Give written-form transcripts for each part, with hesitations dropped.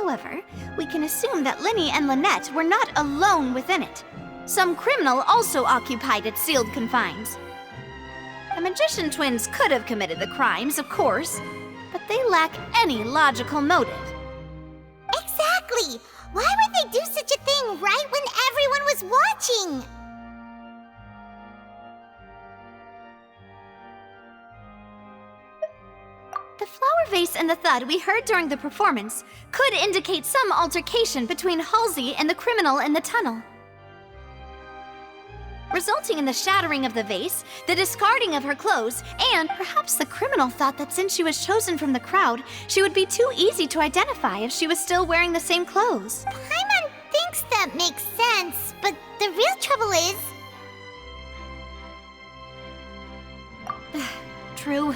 However, we can assume that Linny and Lynette were not alone within it. Some criminal also occupied its sealed confines. The magician twins could have committed the crimes, of course, but they lack any logical motive. Exactly! Why would they do such a thing right when everyone was watching? The flower vase and the thud we heard during the performance could indicate some altercation between Halsey and the criminal in the tunnel, resulting in the shattering of the vase, the discarding of her clothes, and perhaps the criminal thought that since she was chosen from the crowd, she would be too easy to identify if she was still wearing the same clothes. Paimon thinks that makes sense, but the real trouble is... True.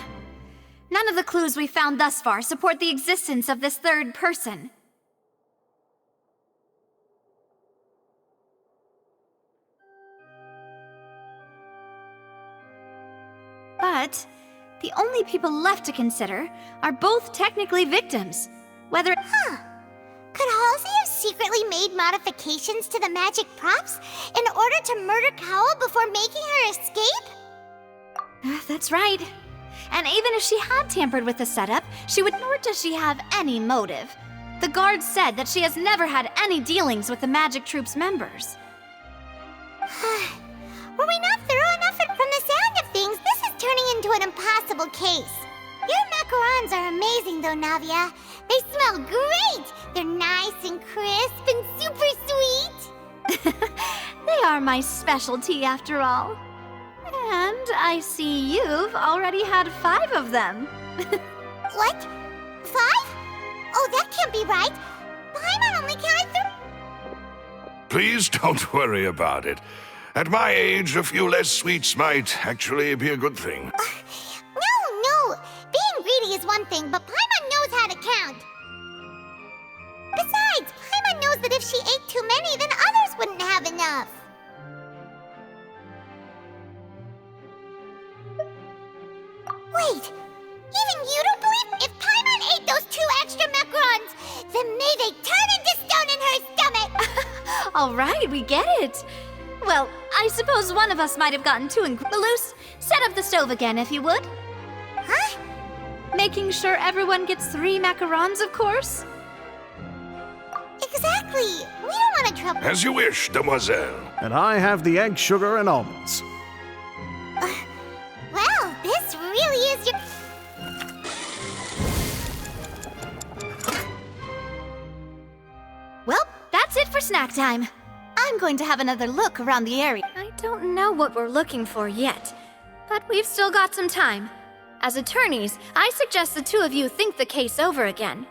None of the clues we found thus far support the existence of this third person. But the only people left to consider are both technically victims. Whether... Could Halsey have secretly made modifications to the magic props in order to murder Cowell before making her escape? That's right. And even if she had tampered with the setup, nor does she have any motive. The guards said that she has never had any dealings with the magic troop's members. Were we not thorough enough from the sound of things, this is turning into an impossible case. Your macarons are amazing though, Navia. They smell great! They're nice and crisp and super sweet! They are my specialty after all. And I see you've already had 5 of them. What? 5? Oh, that can't be right. Paimon only counted 3. Please don't worry about it. At my age, a few less sweets might actually be a good thing. No. Being greedy is one thing, but Paimon knows how to count. Besides, Paimon knows that if she ate too many, then others wouldn't have enough. Wait, even you don't believe? If Paimon ate those 2 extra macarons, then may they turn into stone in her stomach! All right, we get it. Well, I suppose one of us might have gotten too loose. Set up the stove again, if you would. Huh? Making sure everyone gets 3 macarons, of course. Exactly. We don't want to trouble... As you wish, demoiselle. And I have the egg, sugar, and almonds. Well, this really is your... Well, that's it for snack time. I'm going to have another look around the area. I don't know what we're looking for yet, but we've still got some time. As attorneys, I suggest the 2 of you think the case over again.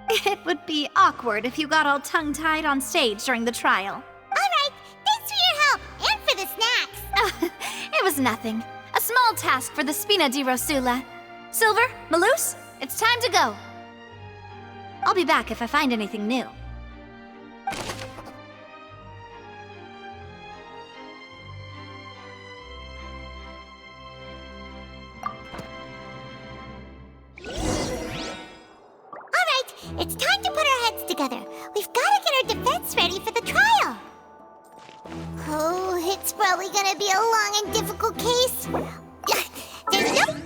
It would be awkward if you got all tongue-tied on stage during the trial. All right, thanks for your help, and for the snacks. It was nothing. A small task for the Spina di Rosula. Silver, Malouse, it's time to go. I'll be back if I find anything new. It's time to put our heads together. We've got to get our defense ready for the trial. Oh, it's probably gonna be a long and difficult case. There's no...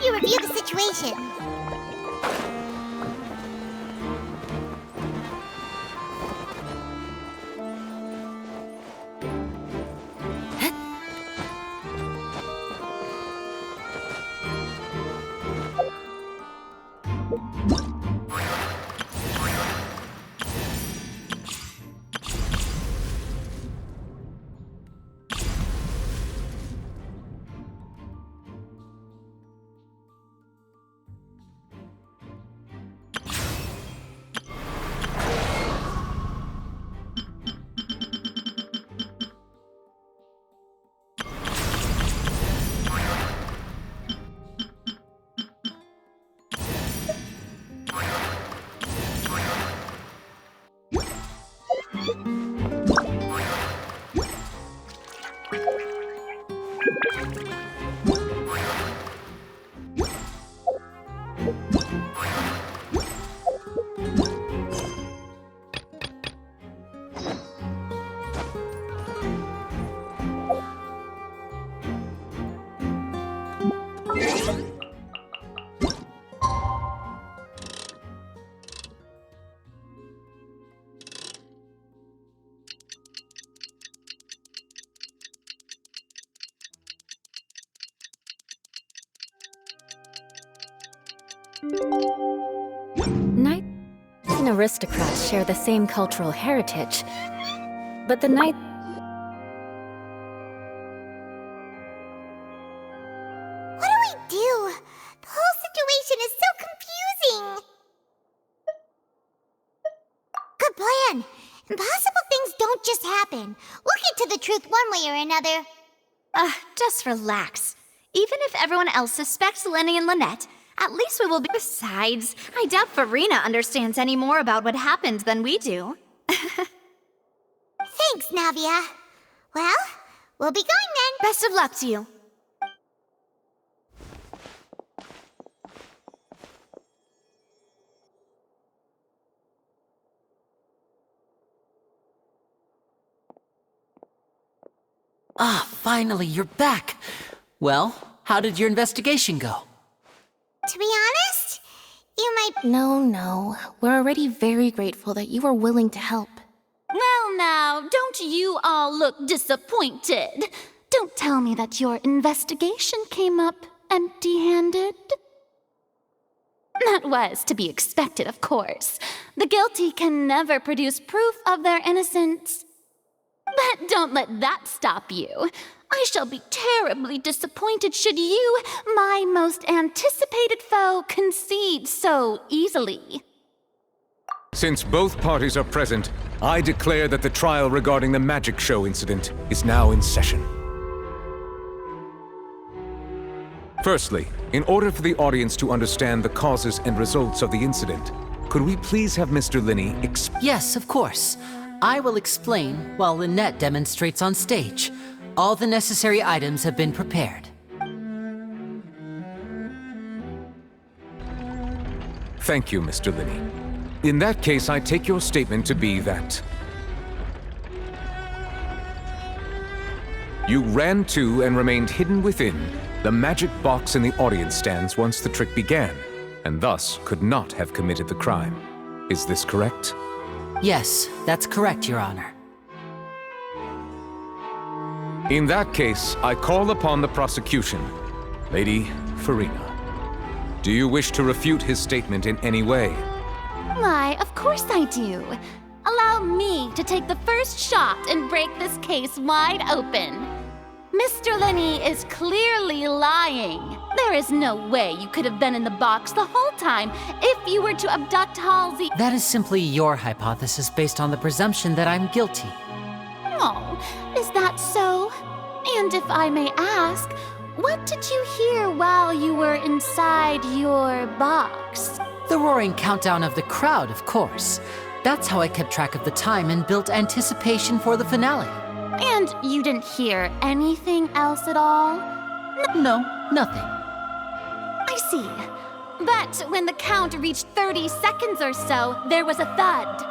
Review the situation. Asian aristocrats share the same cultural heritage, but the night... What do we do? The whole situation is so confusing. Good plan. Impossible things don't just happen. We'll get to the truth one way or another. Just relax. Even if everyone else suspects Lenny and Lynette, at least we will be. Besides, I doubt Farina understands any more about what happened than we do. Thanks, Navia. Well, we'll be going then. Best of luck to you. Ah, finally, you're back. Well, how did your investigation go? To be honest, you might... No. We're already very grateful that you were willing to help. Well now, don't you all look disappointed. Don't tell me that your investigation came up empty-handed. That was to be expected, of course. The guilty can never produce proof of their innocence. But don't let that stop you. I shall be terribly disappointed should you, my most anticipated foe, concede so easily. Since both parties are present, I declare that the trial regarding the magic show incident is now in session. Firstly, in order for the audience to understand the causes and results of the incident, could we please have Mr. Linney Yes, of course. I will explain while Lynette demonstrates on stage. All the necessary items have been prepared. Thank you, Mr. Linney. In that case, I take your statement to be that you ran to and remained hidden within the magic box in the audience stands once the trick began, and thus could not have committed the crime. Is this correct? Yes, that's correct, Your Honor. In that case, I call upon the prosecution. Lady Farina, do you wish to refute his statement in any way? Why, of course I do. Allow me to take the first shot and break this case wide open. Mr. Linney is clearly lying. There is no way you could have been in the box the whole time if you were to abduct Halsey. That is simply your hypothesis based on the presumption that I'm guilty. Oh, is that so? And if I may ask, what did you hear while you were inside your box? The roaring countdown of the crowd, of course. That's how I kept track of the time and built anticipation for the finale. And you didn't hear anything else at all? No, nothing. I see. But when the count reached 30 seconds or so, there was a thud.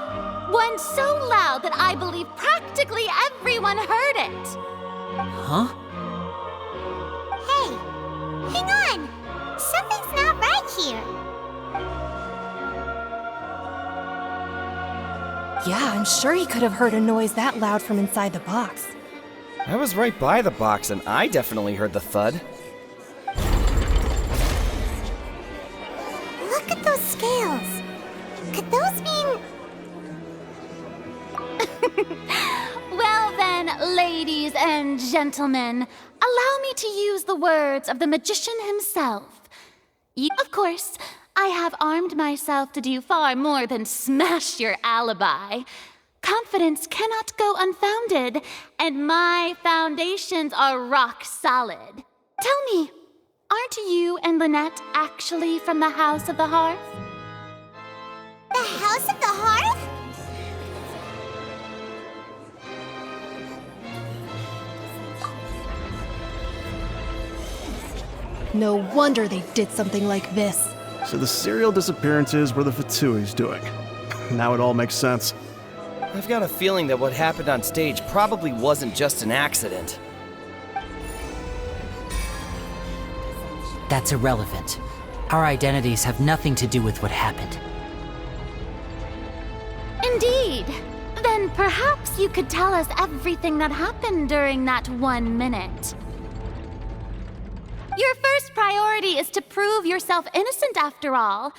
One so loud that I believe practically everyone heard it. Huh? Hey, hang on. Something's not right here. Yeah, I'm sure he could have heard a noise that loud from inside the box. I was right by the box and I definitely heard the thud. Look at those scales. Could those mean... Well then, ladies and gentlemen, allow me to use the words of the magician himself. Of course, I have armed myself to do far more than smash your alibi. Confidence cannot go unfounded, and my foundations are rock solid. Tell me, aren't you and Lynette actually from the House of the Hearth? The House of the Hearth? No wonder they did something like this. So the serial disappearances were the Fatui's doing. Now it all makes sense. I've got a feeling that what happened on stage probably wasn't just an accident. That's irrelevant. Our identities have nothing to do with what happened. Indeed. Then perhaps you could tell us everything that happened during that 1 minute. Your first priority is to prove yourself innocent, after all.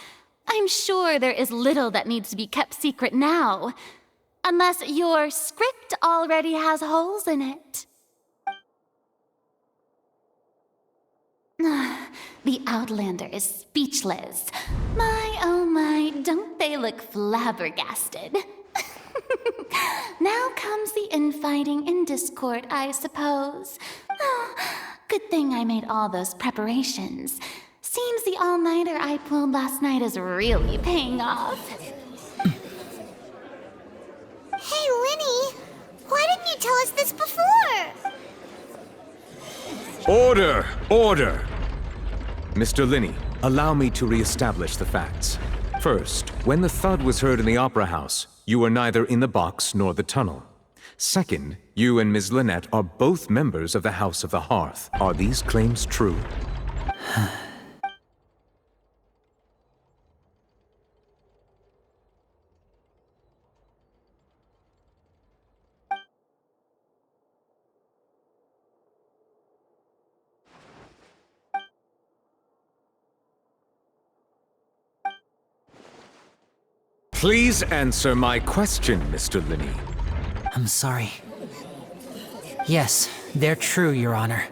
I'm sure there is little that needs to be kept secret now. Unless your script already has holes in it. The Outlander is speechless. My, oh my, don't they look flabbergasted? Now comes the infighting and discord, I suppose. Oh, good thing I made all those preparations. Seems the all-nighter I pulled last night is really paying off. Hey, Linny! Why didn't you tell us this before? Order! Order! Mr. Linney, allow me to re-establish the facts. First, when the thud was heard in the Opera House, you were neither in the box nor the tunnel. Second, you and Ms. Lynette are both members of the House of the Hearth. Are these claims true? Please answer my question, Mr. Linney. I'm sorry. Yes, they're true, Your Honor.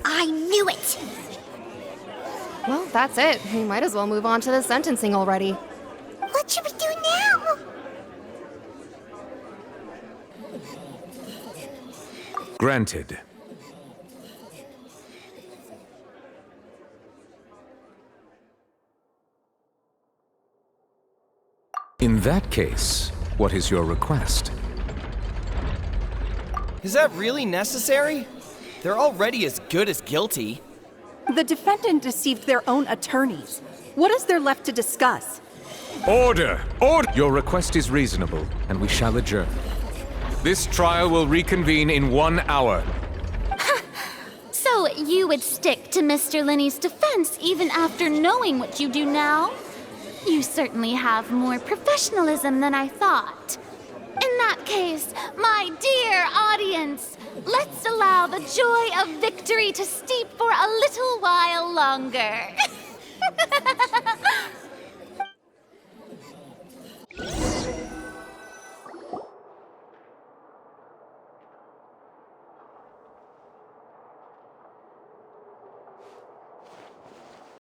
I knew it! Well, that's it. We might as well move on to the sentencing already. What should we do now? Granted. In that case, what is your request? Is that really necessary? They're already as good as guilty. The defendant deceived their own attorneys. What is there left to discuss? Order! Order! Your request is reasonable, and we shall adjourn. This trial will reconvene in 1 hour. So you would stick to Mr. Linney's defense even after knowing what you do now? You certainly have more professionalism than I thought. In that case, my dear audience, let's allow the joy of victory to steep for a little while longer.